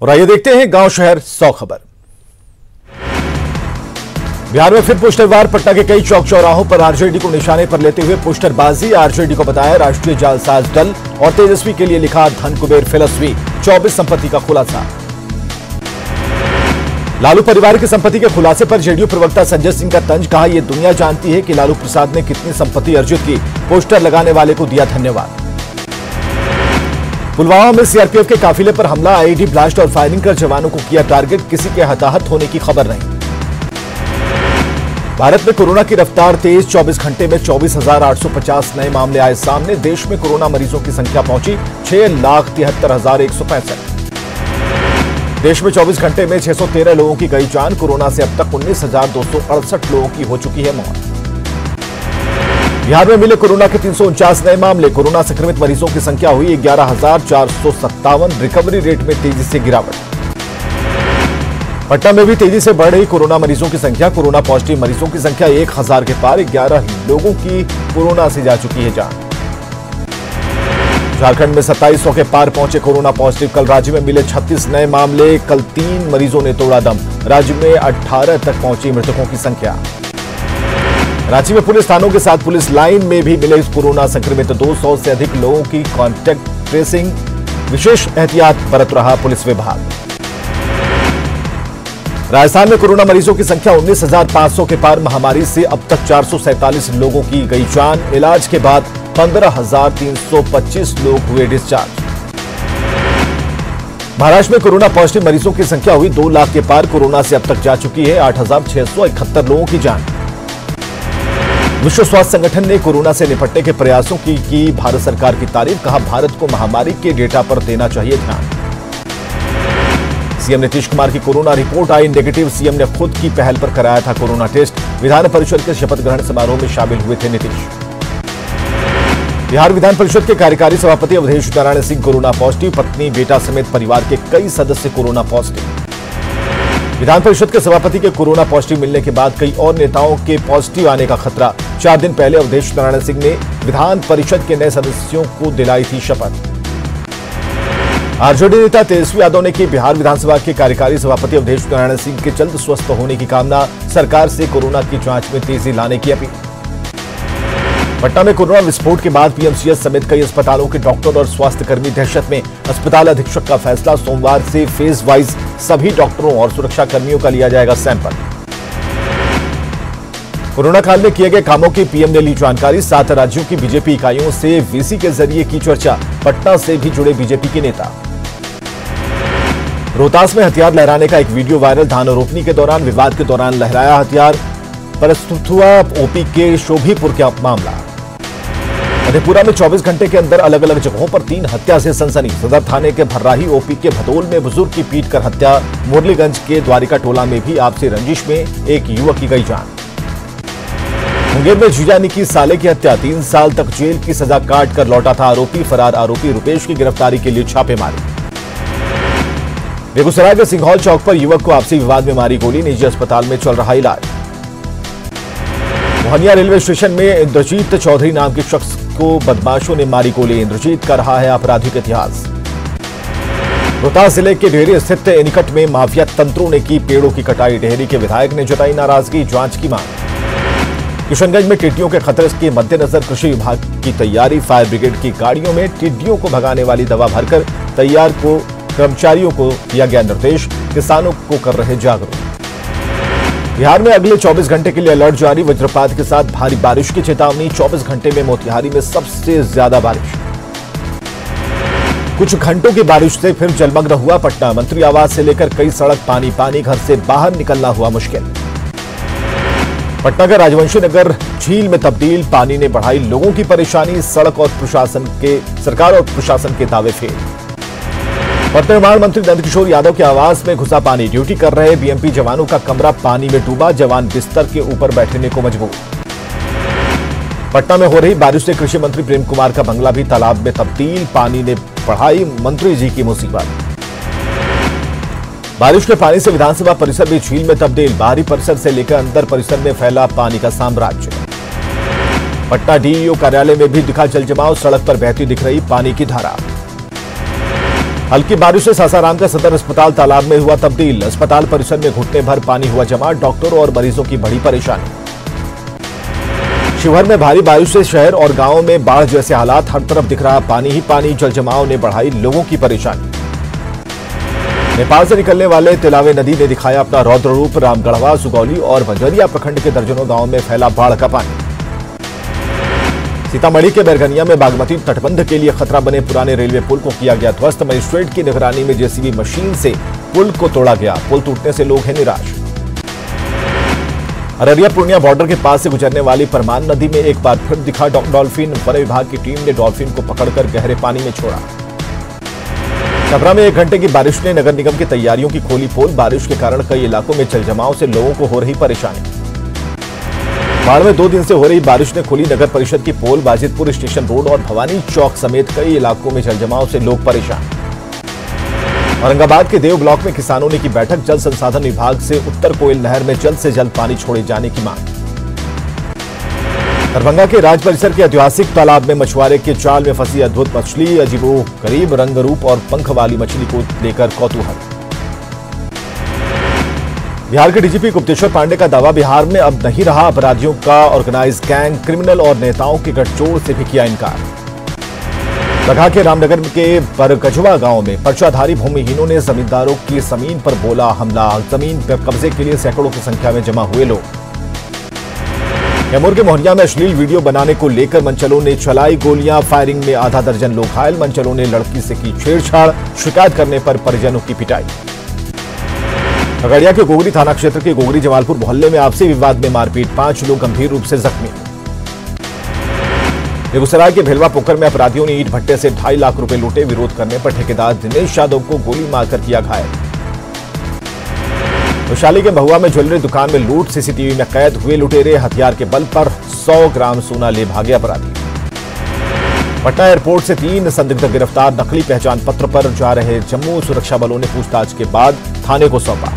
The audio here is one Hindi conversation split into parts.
और आइए देखते हैं गांव शहर 100 खबर। बिहार में फिर पोस्टरवार। पटना के कई चौक चौराहों पर आरजेडी को निशाने पर लेते हुए पोस्टरबाजी। आरजेडी को बताया राष्ट्रीय जालसाज दल और तेजस्वी के लिए लिखा धन कुबेर फिलस्वी। 24 संपत्ति का खुलासा। लालू परिवार की संपत्ति के खुलासे पर जेडीयू प्रवक्ता संजय सिंह का तंज। कहा यह दुनिया जानती है कि लालू प्रसाद ने कितनी संपत्ति अर्जित की। पोस्टर लगाने वाले को दिया धन्यवाद। पुलवामा में सीआरपीएफ के काफिले पर हमला। आईईडी ब्लास्ट और फायरिंग कर जवानों को किया टारगेट। किसी के हताहत होने की खबर नहीं। भारत में कोरोना की रफ्तार तेज। 24 घंटे में 24,850 नए मामले आए सामने। देश में कोरोना मरीजों की संख्या पहुंची 6,73,165। देश में 24 घंटे में 613 लोगों की गई जान। कोरोना से अब तक 19,268 लोगों की हो चुकी है मौत। बिहार में मिले कोरोना के 349 नए मामले। कोरोना संक्रमित मरीजों की संख्या हुई 11,457। रिकवरी रेट में तेजी से गिरावट। पटना में भी तेजी से बढ़ रही कोरोना मरीजों की संख्या। कोरोना पॉजिटिव मरीजों की संख्या 1,000 के पार। 11 लोगों की कोरोना से जा चुकी है जान। झारखंड में 2700 के पार पहुंचे कोरोना पॉजिटिव। कल राज्य में मिले 36 नए मामले। कल 3 मरीजों ने तोड़ा दम। राज्य में 18 तक पहुंची मृतकों की संख्या। रांची में पुलिस थानों के साथ पुलिस लाइन में भी मिले कोरोना संक्रमित 200 से अधिक लोगों की कॉन्टैक्ट ट्रेसिंग। विशेष एहतियात बरत रहा पुलिस विभाग। राजस्थान में कोरोना मरीजों की संख्या 19,500 के पार। महामारी से अब तक 447 लोगों की गई जान। इलाज के बाद 15,325 लोग हुए डिस्चार्ज। महाराष्ट्र में कोरोना पॉजिटिव मरीजों की संख्या हुई 2 लाख के पार। कोरोना से अब तक जा चुकी है 8,671 लोगों की जान। विश्व स्वास्थ्य संगठन ने कोरोना से निपटने के प्रयासों की भारत सरकार की तारीफ। कहा भारत को महामारी के डेटा पर देना चाहिए ध्यान। सीएम नीतीश कुमार की कोरोना रिपोर्ट आई नेगेटिव। सीएम ने खुद की पहल पर कराया था कोरोना टेस्ट। विधान परिषद के शपथ ग्रहण समारोह में शामिल हुए थे नीतीश। बिहार विधान परिषद के कार्यकारी सभापति अवधेश नारायण सिंह कोरोना पॉजिटिव। पत्नी बेटा समेत परिवार के कई सदस्य कोरोना पॉजिटिव। विधान परिषद के सभापति के कोरोना पॉजिटिव मिलने के बाद कई और नेताओं के पॉजिटिव आने का खतरा। 4 दिन पहले अवधेश नारायण सिंह ने विधान परिषद के नए सदस्यों को दिलाई थी शपथ। आरजेडी नेता तेजस्वी यादव ने की बिहार विधानसभा के कार्यकारी सभापति अवधेश नारायण सिंह के जल्द स्वस्थ होने की कामना। सरकार से कोरोना की जांच में तेजी लाने की अपील। पटना में कोरोना विस्फोट के बाद पीएमसीएच समेत कई अस्पतालों के डॉक्टर और स्वास्थ्यकर्मी दहशत में। अस्पताल अधीक्षक का फैसला। सोमवार से फेज वाइज सभी डॉक्टरों और सुरक्षा कर्मियों का लिया जाएगा सैंपल। कोरोना काल में किए गए कामों की पीएम ने ली जानकारी। 7 राज्यों की बीजेपी इकाइयों से वीसी के जरिए की चर्चा। पटना से भी जुड़े बीजेपी के नेता। रोहतास में हथियार लहराने का एक वीडियो वायरल। धान रोपनी के दौरान विवाद के दौरान लहराया हथियार। प्रस्तुत हुआ ओपी के शोभीपुर का मामला। मधेपुरा में 24 घंटे के अंदर अलग अलग जगहों पर 3 हत्या से सनसनी। सदर थाने के भर्राही ओपी के भदोल में बुजुर्ग की पीटकर हत्या। मुरलीगंज के द्वारिका टोला में भी आपसी रंजिश में एक युवक की गई जान। मुंगेर में जीजानी की साले की हत्या। 3 साल तक जेल की सजा काट कर लौटा था आरोपी। फरार आरोपी रुपेश की गिरफ्तारी के लिए छापेमारी। बेगूसराय के सिंघौल चौक पर युवक को आपसी विवाद में मारी गोली। निजी अस्पताल में चल रहा इलाज। मोहनिया रेलवे स्टेशन में इंद्रजीत चौधरी नाम के शख्स को बदमाशों ने मारी गोली। इंद्रजीत का रहा है आपराधिक इतिहास। रोहतास जिले के डेहरी स्थित निकट में माफिया तंत्रों ने की पेड़ों की कटाई। डेहरी के विधायक ने जताई नाराजगी। जांच की मांग। किशनगंज में टिड्डियों के खतरे के मद्देनजर कृषि विभाग की तैयारी। फायर ब्रिगेड की गाड़ियों में टिड्डियों को भगाने वाली दवा भरकर तैयार को कर्मचारियों को दिया गया निर्देश। किसानों को कर रहे जागरूक। बिहार में अगले 24 घंटे के लिए अलर्ट जारी। वज्रपात के साथ भारी बारिश की चेतावनी। 24 घंटे में मोतिहारी में सबसे ज्यादा बारिश। कुछ घंटों की बारिश से फिर जलमग्न हुआ पटना। मंत्री आवास से लेकर कई सड़क पानी पानी। घर से बाहर निकलना हुआ मुश्किल। पटना का राजवंशी नगर झील में तब्दील। पानी ने बढ़ाई लोगों की परेशानी। सरकार और प्रशासन के दावे फेल। पथ निर्माण मंत्री नंदकिशोर यादव के आवास में घुसा पानी। ड्यूटी कर रहे बीएमपी जवानों का कमरा पानी में डूबा। जवान बिस्तर के ऊपर बैठने को मजबूर। पटना में हो रही बारिश से कृषि मंत्री प्रेम कुमार का बंगला भी तालाब में तब्दील। पानी ने बढ़ाई मंत्री जी की मुसीबत। बारिश के पानी से विधानसभा परिसर भी झील में तब्दील। बाहरी परिसर से लेकर अंदर परिसर में फैला पानी का साम्राज्य। पटना डीईओ कार्यालय में भी दिखा जलजमाव। सड़क पर बहती दिख रही पानी की धारा। हल्की बारिश से सासाराम का सदर अस्पताल तालाब में हुआ तब्दील। अस्पताल परिसर में घुटने भर पानी हुआ जमा। डॉक्टरों और मरीजों की बड़ी परेशानी। शिवहर में भारी बारिश से शहर और गांवों में बाढ़ जैसे हालात। हर तरफ दिख रहा पानी ही पानी। जल जमाव ने बढ़ाई लोगों की परेशानी। नेपाल से निकलने वाले तिलावे नदी ने दिखाया अपना रौद्र रूप। रामगढ़वा, सुगौली और बंजरिया प्रखंड के दर्जनों गांवों में फैला बाढ़ का पानी। सीतामढ़ी के बैरगनिया में बागमती तटबंध के लिए खतरा बने पुराने रेलवे पुल को किया गया ध्वस्त। मजिस्ट्रेट की निगरानी में जेसीबी मशीन से पुल को तोड़ा गया। पुल टूटने से लोग हैं निराश। अररिया पूर्णिया बॉर्डर के पास से गुजरने वाली परमान नदी में एक बार फिर दिखा डॉल्फिन। वन विभाग की टीम ने डॉल्फिन को पकड़कर गहरे पानी में छोड़ा। छपरा में 1 घंटे की बारिश ने नगर निगम की तैयारियों की खोली पोल। बारिश के कारण कई इलाकों में जल जमाव से लोगों को हो रही परेशानी। बाढ़ में 2 दिन से हो रही बारिश ने खोली नगर परिषद की पोल। बाजितपुर स्टेशन रोड और भवानी चौक समेत कई इलाकों में जल जमाव से लोग परेशान। औरंगाबाद के देव ब्लॉक में किसानों ने की बैठक। जल संसाधन विभाग से उत्तर कोयल नहर में जल्द से जल्द पानी छोड़े जाने की मांग। दरभंगा के राज परिसर के ऐतिहासिक तालाब में मछुआरे के जाल में फंसी अद्भुत मछली। अजीबो गरीब रंग रूप और पंख वाली मछली को लेकर कौतूहल। बिहार के डीजीपी गुप्तेश्वर पांडे का दावा, बिहार में अब नहीं रहा अपराधियों का ऑर्गेनाइज गैंग। क्रिमिनल और नेताओं के गठजोड़ से भी किया इनकार। बघा के रामनगर के बरगजवा गांव में पर्चाधारी भूमिहीनों ने जमींदारों की जमीन पर बोला हमला। जमीन पर कब्जे के लिए सैकड़ों की संख्या में जमा हुए लोग। कैमूर के मोहनिया में अश्लील वीडियो बनाने को लेकर मनचलों ने चलाई गोलियां। फायरिंग में आधा दर्जन लोग घायल। मनचलों ने लड़की से की छेड़छाड़। शिकायत करने पर परिजनों की पिटाई। खगड़िया के गोगरी थाना क्षेत्र के गोगरी जमालपुर मोहल्ले में आपसी विवाद में मारपीट। 5 लोग गंभीर रूप से जख्मी। बेगूसराय के भेलवा पोखर में अपराधियों ने ईंट भट्टे से 2.5 लाख रुपए लूटे। विरोध करने पर ठेकेदार दिनेश यादव को गोली मारकर किया घायल। वैशाली के महुआ में ज्वेलरी दुकान में लूट। सीसीटीवी में कैद हुए लुटेरे। हथियार के बल पर 100 ग्राम सोना ले भागे अपराधी। पटना एयरपोर्ट से 3 संदिग्ध गिरफ्तार। नकली पहचान पत्र पर जा रहे जम्मू। सुरक्षा बलों ने पूछताछ के बाद थाने को सौंपा।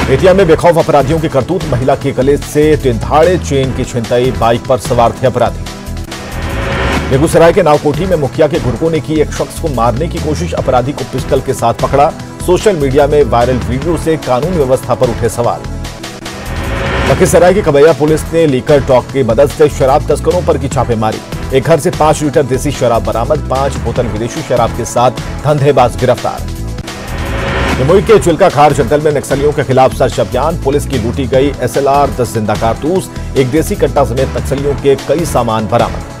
बेतिया में बेखौफ अपराधियों की करतूत। महिला के गले से तिधाड़े चेन की छिनताई। बाइक पर सवार थे अपराधी। बेगूसराय के नावकोठी में मुखिया के गुर्गों ने की एक शख्स को मारने की कोशिश। अपराधी को पिस्टल के साथ पकड़ा। सोशल मीडिया में वायरल वीडियो से कानून व्यवस्था पर उठे सवाल। लखीसराय की कबैया पुलिस ने लीकर टॉक की मदद से शराब तस्करों पर की छापेमारी। एक घर से 5 लीटर देसी शराब बरामद। 5 बोतल विदेशी शराब के साथ धंधेबाज गिरफ्तार। जमुई के चिल्का खार जंगल में नक्सलियों के खिलाफ सर्च अभियान। पुलिस की लूटी गई SLR, 10 जिंदा कारतूस, एक देसी कट्टा समेत नक्सलियों के कई सामान बरामद।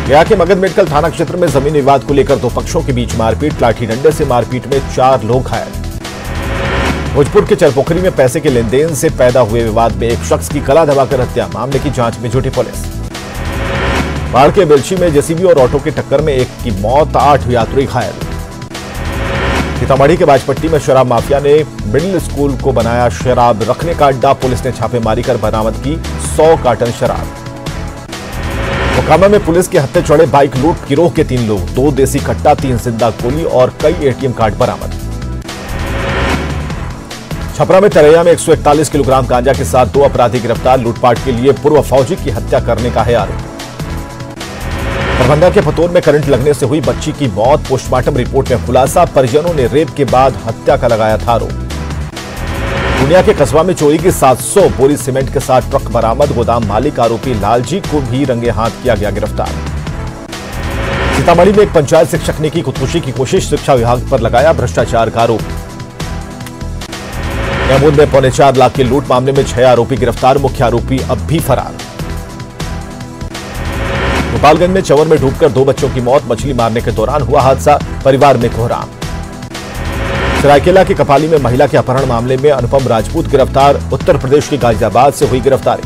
गया के मगध मेडिकल थाना क्षेत्र में जमीन विवाद को लेकर 2 पक्षों के बीच मारपीट। लाठी डंडे से मारपीट में 4 लोग घायल। भोजपुर के चरपोखरी में पैसे के लेन देन से पैदा हुए विवाद में एक शख्स की गला दबाकर हत्या। मामले की जांच में जुटी पुलिस। बाढ़ के बेलछी में जेसीबी और ऑटो की टक्कर में 1 की मौत, 8 यात्री घायल। सीतामढ़ी के बाजपट्टी में शराब माफिया ने मिडिल स्कूल को बनाया शराब रखने का अड्डा। पुलिस ने छापेमारी कर बरामद की 100 कार्टन शराब। मोकामा में पुलिस के हत्थे चढ़े बाइक लूट गिरोह के 3 लोग। 2 देसी कट्टा, 3 जिंदा गोली और कई ATM कार्ड बरामद। छपरा में तरैया में 141 किलोग्राम गांजा के साथ 2 अपराधी गिरफ्तार। लूटपाट के लिए पूर्व फौजी की हत्या करने का है आरोप। दरभंगा के फतोर में करंट लगने से हुई बच्ची की मौत। पोस्टमार्टम रिपोर्ट में खुलासा। परिजनों ने रेप के बाद हत्या का लगाया था आरोप। पूर्णिया के कस्बा में चोरी की 700 बोरी सीमेंट के साथ ट्रक बरामद। गोदाम मालिक आरोपी लालजी को भी रंगे हाथ किया गया गिरफ्तार। सीतामढ़ी में एक पंचायत शिक्षक ने की खुदकुशी की कोशिश। शिक्षा विभाग पर लगाया भ्रष्टाचार का आरोप। कैमूर में 4.25 लाख के लूट मामले में 6 आरोपी गिरफ्तार। मुख्य आरोपी अब भी फरार। गोपालगंज में चंवर में डूबकर 2 बच्चों की मौत। मछली मारने के दौरान हुआ हादसा। परिवार में कोहराम। सरायकेला के कपाली में महिला के अपहरण मामले में अनुपम राजपूत गिरफ्तार। उत्तर प्रदेश के गाजियाबाद से हुई गिरफ्तारी।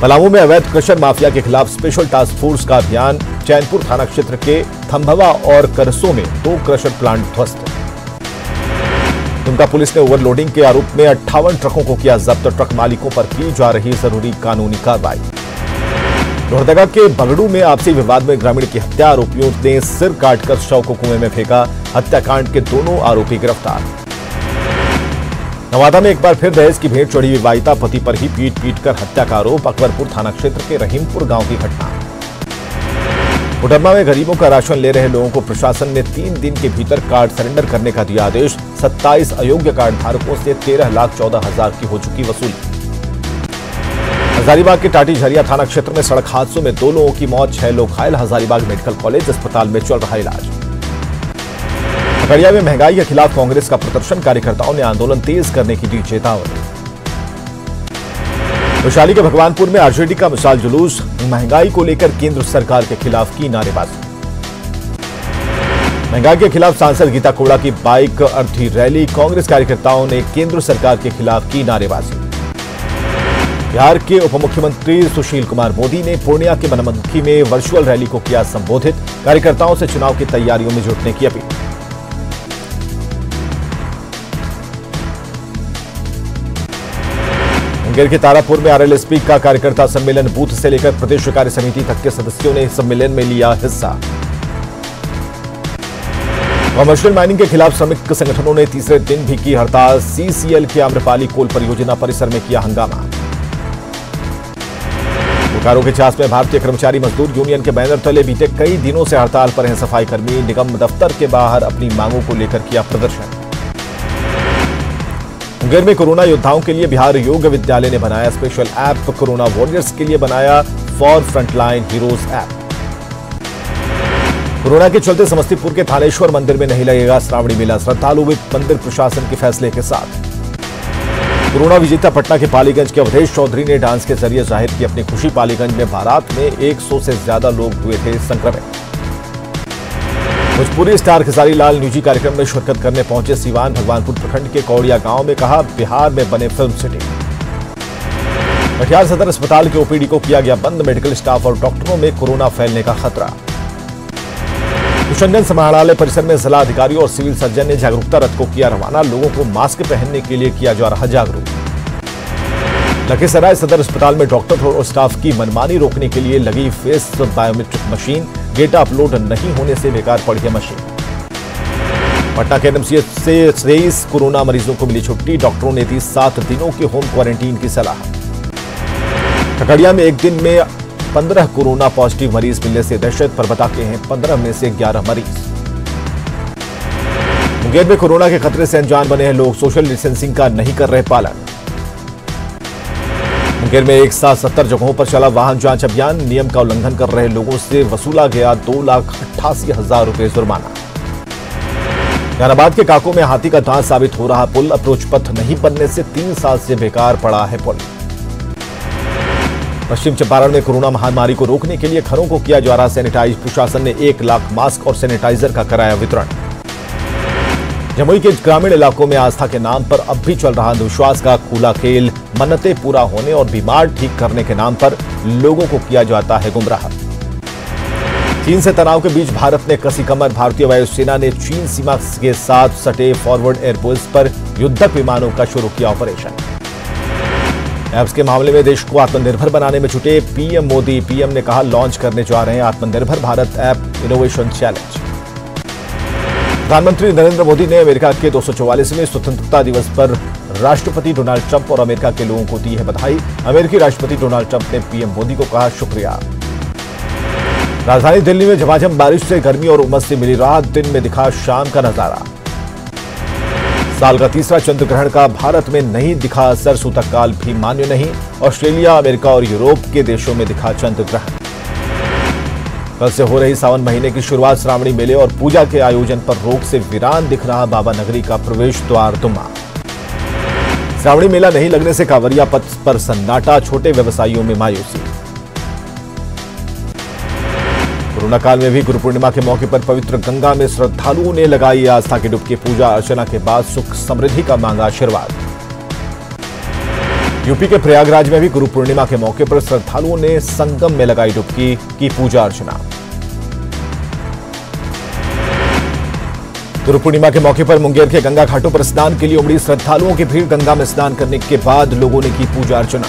पलामू में अवैध क्रशर माफिया के खिलाफ स्पेशल टास्क फोर्स का अभियान। चैनपुर थाना क्षेत्र के थंभवा और करसों में 2 क्रशर प्लांट ध्वस्त। दुमका पुलिस ने ओवरलोडिंग के आरोप में 58 ट्रकों को किया जब्त। ट्रक मालिकों पर की जा रही जरूरी कानूनी कार्रवाई। लोहरदगा के बगड़ू में आपसी विवाद में ग्रामीण की हत्या। आरोपियों ने सिर काटकर शव को कुएं में फेंका। हत्याकांड के दोनों आरोपी गिरफ्तार। नवादा में एक बार फिर दहेज की भेंट चढ़ी विवाहिता। पति पर ही पीट कर हत्या का आरोप। अकबरपुर थाना क्षेत्र के रहीमपुर गांव की घटना। कोडरमा में गरीबों का राशन ले रहे लोगों को प्रशासन ने 3 दिन के भीतर कार्ड सरेंडर करने का दिया आदेश। 27 अयोग्य कार्ड धारकों से 13,14,000 की हो चुकी वसूली। हजारीबाग के टाटी झरिया थाना क्षेत्र में सड़क हादसों में 2 लोगों की मौत, 6 लोग घायल। हजारीबाग मेडिकल कॉलेज अस्पताल में चल रहा इलाज। खगड़िया में महंगाई के खिलाफ कांग्रेस का प्रदर्शन, कार्यकर्ताओं ने आंदोलन तेज करने की दी चेतावनी। वैशाली के भगवानपुर में आरजेडी का विशाल जुलूस, महंगाई को लेकर केंद्र सरकार के खिलाफ की नारेबाजी। महंगाई के खिलाफ सांसद गीता कोड़ा की बाइक अर्थी रैली, कांग्रेस कार्यकर्ताओं ने केंद्र सरकार के खिलाफ की नारेबाजी। बिहार के उप मुख्यमंत्री सुशील कुमार मोदी ने पूर्णिया के बनमनखी में वर्चुअल रैली को किया संबोधित, कार्यकर्ताओं से चुनाव की तैयारियों में जुटने की अपील। मुंगेर के तारापुर में आरएलएसपी का कार्यकर्ता सम्मेलन, बूथ से लेकर प्रदेश कार्य समिति तक के सदस्यों ने सम्मेलन में लिया हिस्सा। कमर्शियल माइनिंग के खिलाफ श्रमिक संगठनों ने तीसरे दिन भी की हड़ताल, सीसीएल के आम्रपाली कोल परियोजना परिसर में किया हंगामा। बोकारो के चास में भारतीय कर्मचारी मजदूर यूनियन के बैनर तले बीते कई दिनों से हड़ताल पर हैं सफाई कर्मी, निगम दफ्तर के बाहर अपनी मांगों को लेकर किया प्रदर्शन। मुंगेर में कोरोना योद्धाओं के लिए बिहार योग विद्यालय ने बनाया स्पेशल ऐप, कोरोना वॉरियर्स के लिए बनाया for frontline heroes app. Corona के चलते समस्तीपुर के थानेश्वर मंदिर में नहीं लगेगा श्रावणी मेला, श्रद्धालु भी मंदिर प्रशासन के फैसले के साथ। कोरोना विजेता पटना के पालीगंज के अवधेश चौधरी ने डांस के जरिए जाहिर की अपनी खुशी। पालीगंज में बारात में 100 से ज्यादा लोग हुए थे संक्रमित। भोजपुरी स्टार खेसारी लाल निजी कार्यक्रम में शिरकत करने पहुंचे सीवान भगवानपुर प्रखंड के कौड़िया गांव में, कहा बिहार में बने फिल्म सिटी। कटिहार सदर अस्पताल के ओपीडी को किया गया बंद, मेडिकल स्टाफ और डॉक्टरों में कोरोना फैलने का खतरा। किशनगंज समाहरणालय परिसर में जिला अधिकारियों और सिविल सर्जन ने जागरूकता रथ को किया रवाना, लोगों को मास्क पहनने के लिए किया जा रहा जागरूक। लखीसराय सदर अस्पताल में डॉक्टर और स्टाफ की मनमानी रोकने के लिए लगी face biometric machine, data upload नहीं होने से बेकार पड़ी है मशीन। पटना के एनएमसीएच से 23 कोरोना मरीजों को मिली छुट्टी, डॉक्टरों ने दी 7 दिनों के होम क्वारंटीन की सलाह। खगड़िया में एक दिन में 15 कोरोना पॉजिटिव मरीज मिलने से दहशत, परबता के हैं 15 में से 11 मरीज। मुंगेर में कोरोना के खतरे से अनजान बने हैं लोग, सोशल डिस्टेंसिंग का नहीं कर रहे पालन। मुंगेर में एक साथ 70 जगहों पर चला वाहन जांच अभियान, नियम का उल्लंघन कर रहे लोगों से वसूला गया 2,88,000 रुपए जुर्माना। जहानाबाद के काको में हाथी का दांत साबित हो रहा पुल, अप्रोच पथ नहीं बनने से 3 साल से बेकार पड़ा है पुल। पश्चिम चंपारण में कोरोना महामारी को रोकने के लिए घरों को किया जा रहा सैनिटाइज, प्रशासन ने 1 लाख मास्क और सैनिटाइजर का कराया वितरण। जमुई के ग्रामीण इलाकों में आस्था के नाम पर अब भी चल रहा अंधविश्वास का खुला खेल, मन्नतें पूरा होने और बीमार ठीक करने के नाम पर लोगों को किया जाता है गुमराह। चीन से तनाव के बीच भारत ने कसी कमर, भारतीय वायुसेना ने चीन सीमा के साथ सटे फॉरवर्ड एयरबेस पर युद्धक विमानों का शुरू किया ऑपरेशन। ऐप्स के मामले में देश को आत्मनिर्भर बनाने में जुटे पीएम मोदी, पीएम ने कहा लॉन्च करने जा रहे हैं आत्मनिर्भर भारत ऐप इनोवेशन चैलेंज। प्रधानमंत्री नरेंद्र मोदी ने अमेरिका के 244वें स्वतंत्रता दिवस पर राष्ट्रपति डोनाल्ड ट्रंप और अमेरिका के लोगों को दी है बधाई। अमेरिकी राष्ट्रपति डोनाल्ड ट्रंप ने पीएम मोदी को कहा शुक्रिया। राजधानी दिल्ली में झमाझम बारिश से गर्मी और उमस से मिली राहत, दिन में दिखा शाम का नजारा। साल का तीसरा चंद्र ग्रहण का भारत में नहीं दिखा असर, सूतककाल भी मान्य नहीं। ऑस्ट्रेलिया, अमेरिका और यूरोप के देशों में दिखा चंद्र ग्रहण। कल से हो रही सावन महीने की शुरुआत, श्रावणी मेले और पूजा के आयोजन पर रोक से वीरान दिख रहा बाबा नगरी का प्रवेश द्वार दुमा। श्रावणी मेला नहीं लगने से कांवरिया पथ पर सन्नाटा, छोटे व्यवसायियों में मायूसी। कोरोना काल में भी गुरु पूर्णिमा के मौके पर पवित्र गंगा में श्रद्धालुओं ने लगाई आस्था की डुबकी, पूजा अर्चना के बाद सुख समृद्धि का मांगा आशीर्वाद। यूपी के प्रयागराज में भी गुरु पूर्णिमा के मौके पर श्रद्धालुओं ने संगम में लगाई डुबकी, की पूजा अर्चना। गुरु पूर्णिमा के मौके पर मुंगेर के गंगा घाटों पर स्नान के लिए उमड़ी श्रद्धालुओं की भीड़, गंगा में स्नान करने के बाद लोगों ने की पूजा अर्चना।